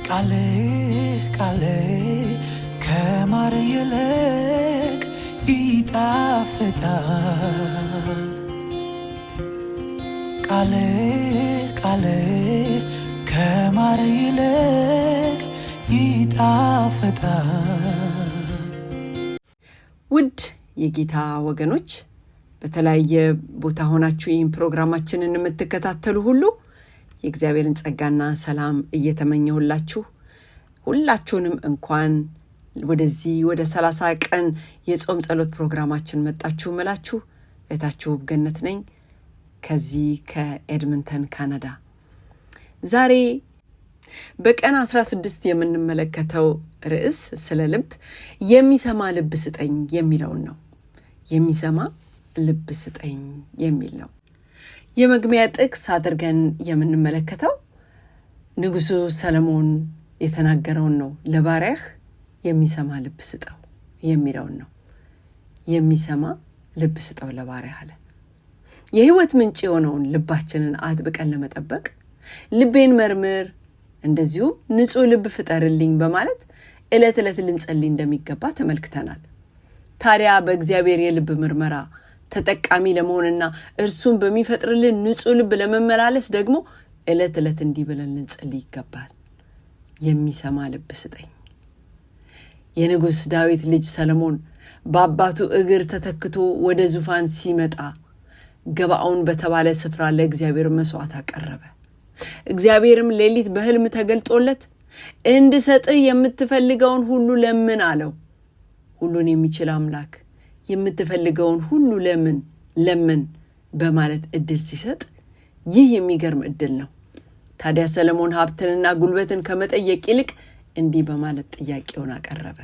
ቃሌ ቃሌ ከማር ይልቅ ይጣፍጣል። ቃሌ ቃሌ ከማር ይልቅ ይጣፍጣል። ውድ የጌታ ወገኖች በተለያየ ቦታ ሆናችሁ ይህን ፕሮግራማችንን የምትከታተሉ ሁሉ የእግዚአብሔርን ጸጋና ሰላም እየተመኘሁላችሁ ሁላችሁንም እንኳን ወደዚህ ወደ 30 ቀን የጾም ጸሎት ፕሮግራማችን መጣችሁ መላችሁ እታችሁ ገነት ነኝ ከዚህ ከኤድመንተን ካናዳ። ዛሬ በቀን 16 የምንመለከተው ርዕስ ስለ ልብ የሚሰማ ልብ ስጠኝ የሚለውን ነው። የሚሰማ ልብ ስጠኝ የሚል ነው። የመግቢያ ጥቅስ አድርገን የምንመለከተው ንጉሱ ሰለሞን የተናገረውን ነው። ለባሪያህ የሚሰማ ልብ ስጠው የሚለውን ነው። የሚሰማ ልብ ስጠው ለባሪያህ አለ። የህይወት ምንጭ የሆነውን ልባችንን አጥብቀን ለመጠበቅ ልቤን መርምር እንደዚሁ ንጹህ ልብ ፍጠርልኝ በማለት ዕለት ዕለት ልንጸልይ እንደሚገባ ተመልክተናል። ታዲያ በእግዚአብሔር የልብ ምርመራ ተጠቃሚ ለመሆንና እርሱን በሚፈጥርልን ንጹህ ልብ ለመመላለስ ደግሞ ዕለት ዕለት እንዲህ ብለን ልንጸልይ ይገባል። የሚሰማ ልብ ስጠኝ። የንጉስ ዳዊት ልጅ ሰለሞን በአባቱ እግር ተተክቶ ወደ ዙፋን ሲመጣ ገባኦን በተባለ ስፍራ ለእግዚአብሔር መስዋዕት አቀረበ። እግዚአብሔርም ሌሊት በህልም ተገልጦለት እንድሰጥህ የምትፈልገውን ሁሉ ለምን አለው። ሁሉን የሚችል አምላክ የምትፈልገውን ሁሉ ለምን በማለት እድል ሲሰጥ ይህ የሚገርም እድል ነው። ታዲያ ሰለሞን ሀብትንና ጉልበትን ከመጠየቅ ይልቅ እንዲህ በማለት ጥያቄውን አቀረበ።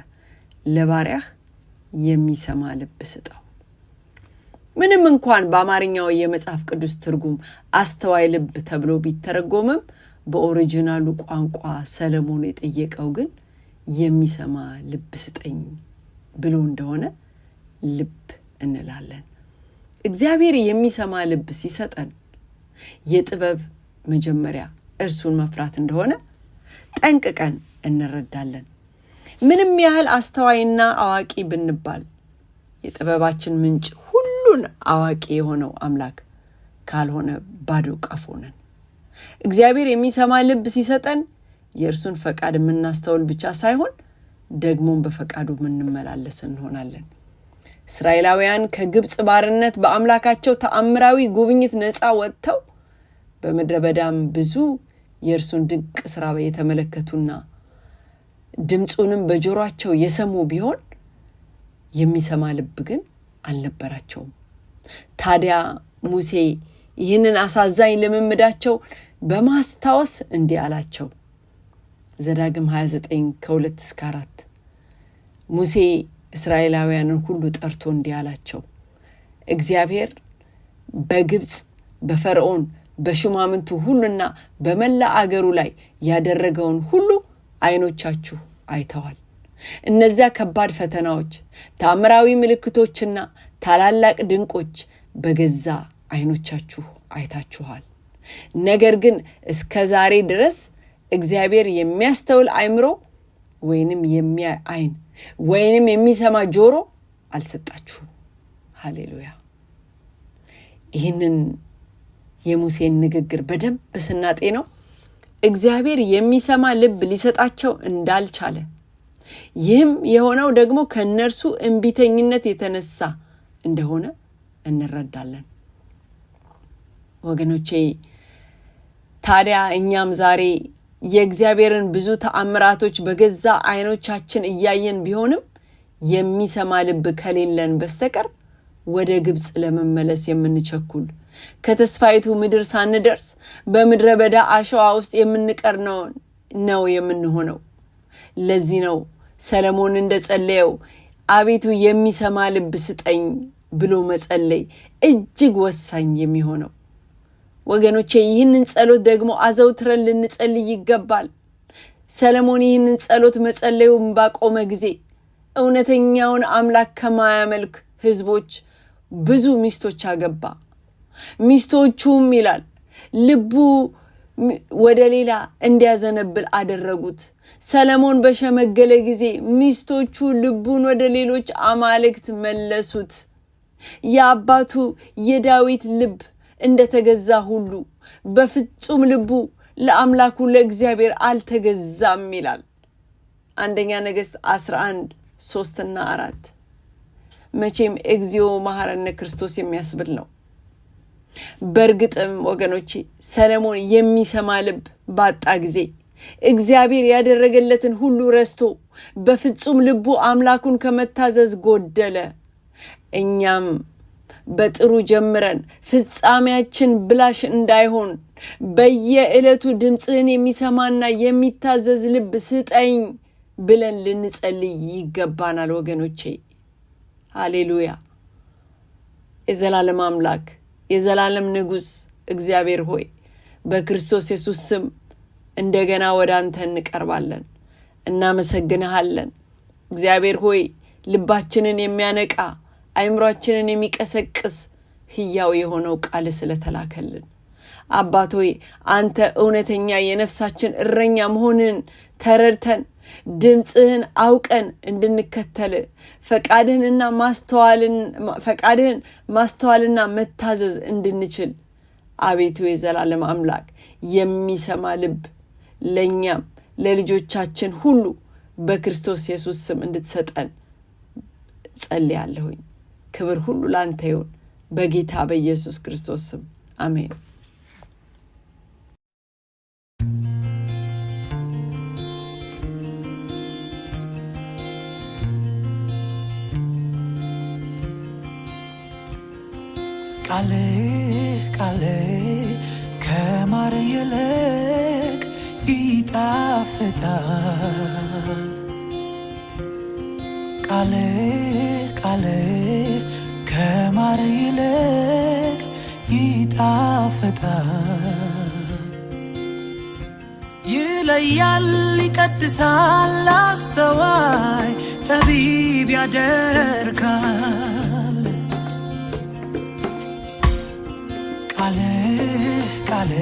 ለባሪያህ የሚሰማ ልብ ስጠው። ምንም እንኳን በአማርኛው የመጽሐፍ ቅዱስ ትርጉም አስተዋይ ልብ ተብሎ ቢተረጎምም በኦሪጂናሉ ቋንቋ ሰለሞን የጠየቀው ግን የሚሰማ ልብ ስጠኝ ብሎ እንደሆነ ልብ እንላለን። እግዚአብሔር የሚሰማ ልብ ሲሰጠን የጥበብ መጀመሪያ እርሱን መፍራት እንደሆነ ጠንቅቀን እንረዳለን። ምንም ያህል አስተዋይና አዋቂ ብንባል የጥበባችን ምንጭ ሁሉን አዋቂ የሆነው አምላክ ካልሆነ ባዶ ቀፎ ነን። እግዚአብሔር የሚሰማ ልብ ሲሰጠን የእርሱን ፈቃድ የምናስተውል ብቻ ሳይሆን ደግሞም በፈቃዱ የምንመላለስ እንሆናለን። እስራኤላውያን ከግብጽ ባርነት በአምላካቸው ተአምራዊ ጉብኝት ነፃ ወጥተው በምድረ በዳም ብዙ የእርሱን ድንቅ ስራ የተመለከቱና ድምፁንም በጆሮአቸው የሰሙ ቢሆን የሚሰማ ልብ ግን አልነበራቸውም። ታዲያ ሙሴ ይህንን አሳዛኝ ልምምዳቸው በማስታወስ እንዲህ አላቸው። ዘዳግም 29 ከ2-4 ሙሴ እስራኤላውያንን ሁሉ ጠርቶ እንዲህ አላቸው። እግዚአብሔር በግብጽ በፈርዖን በሹማምንቱ ሁሉና በመላ አገሩ ላይ ያደረገውን ሁሉ አይኖቻችሁ አይተዋል። እነዚያ ከባድ ፈተናዎች፣ ተአምራዊ ምልክቶችና ታላላቅ ድንቆች በገዛ አይኖቻችሁ አይታችኋል። ነገር ግን እስከ ዛሬ ድረስ እግዚአብሔር የሚያስተውል አእምሮ ወይንም የሚያይ አይን ወይንም የሚሰማ ጆሮ አልሰጣችሁም። ሃሌሉያ። ይህንን የሙሴን ንግግር በደንብ ስናጤነው እግዚአብሔር የሚሰማ ልብ ሊሰጣቸው እንዳልቻለ፣ ይህም የሆነው ደግሞ ከነርሱ እንቢተኝነት የተነሳ እንደሆነ እንረዳለን። ወገኖቼ ታዲያ እኛም ዛሬ የእግዚአብሔርን ብዙ ተአምራቶች በገዛ አይኖቻችን እያየን ቢሆንም የሚሰማ ልብ ከሌለን በስተቀር ወደ ግብጽ ለመመለስ የምንቸኩል፣ ከተስፋይቱ ምድር ሳንደርስ በምድረ በዳ አሸዋ ውስጥ የምንቀር ነው የምንሆነው። ለዚህ ነው ሰለሞን እንደጸለየው አቤቱ የሚሰማ ልብ ስጠኝ ብሎ መጸለይ እጅግ ወሳኝ የሚሆነው። ወገኖቼ ይህንን ጸሎት ደግሞ አዘውትረን ልንጸልይ ይገባል። ሰለሞን ይህንን ጸሎት መጸለዩን ባቆመ ጊዜ እውነተኛውን አምላክ ከማያመልክ ህዝቦች ብዙ ሚስቶች አገባ። ሚስቶቹም ይላል ልቡ ወደ ሌላ እንዲያዘነብል አደረጉት። ሰለሞን በሸመገለ ጊዜ ሚስቶቹ ልቡን ወደ ሌሎች አማልክት መለሱት። የአባቱ የዳዊት ልብ እንደተገዛ ሁሉ በፍጹም ልቡ ለአምላኩ ለእግዚአብሔር አልተገዛም ይላል አንደኛ ነገሥት 11:3-4። መቼም እግዚኦ መሐረነ ክርስቶስ የሚያስብል ነው። በእርግጥም ወገኖቼ ሰለሞን የሚሰማ ልብ ባጣ ጊዜ እግዚአብሔር ያደረገለትን ሁሉ ረስቶ በፍጹም ልቡ አምላኩን ከመታዘዝ ጎደለ። እኛም በጥሩ ጀምረን ፍጻሜያችን ብላሽ እንዳይሆን በየዕለቱ ድምጽህን የሚሰማና የሚታዘዝ ልብ ስጠኝ ብለን ልንጸልይ ይገባናል ወገኖቼ። ሃሌሉያ። የዘላለም አምላክ የዘላለም ንጉስ እግዚአብሔር ሆይ በክርስቶስ ኢየሱስ ስም እንደገና ወደ አንተ እንቀርባለን፣ እናመሰግንሃለን። እግዚአብሔር ሆይ ልባችንን የሚያነቃ አይምሮአችንን የሚቀሰቅስ ሕያው የሆነው ቃል ስለተላከልን አባት ሆይ አንተ እውነተኛ የነፍሳችን እረኛ መሆንን ተረድተን ድምጽህን አውቀን እንድንከተል ፈቃድህንና ማስተዋልና መታዘዝ እንድንችል አቤቱ የዘላለም አምላክ የሚሰማ ልብ ለኛም ለልጆቻችን ሁሉ በክርስቶስ ኢየሱስ ስም እንድትሰጠን ጸልያለሁኝ። ክብር ሁሉ ላንተ ይሁን በጌታ በኢየሱስ ክርስቶስ ስም አሜን። ቃሌ ከማር ይልቅ ይጣፍጣል። ቃሌ ከማር ይልቅ ይጣፍጣል። ይለያል ይቀድሳል አስተዋይ ጠቢብ ያደርጋል። ቃሌ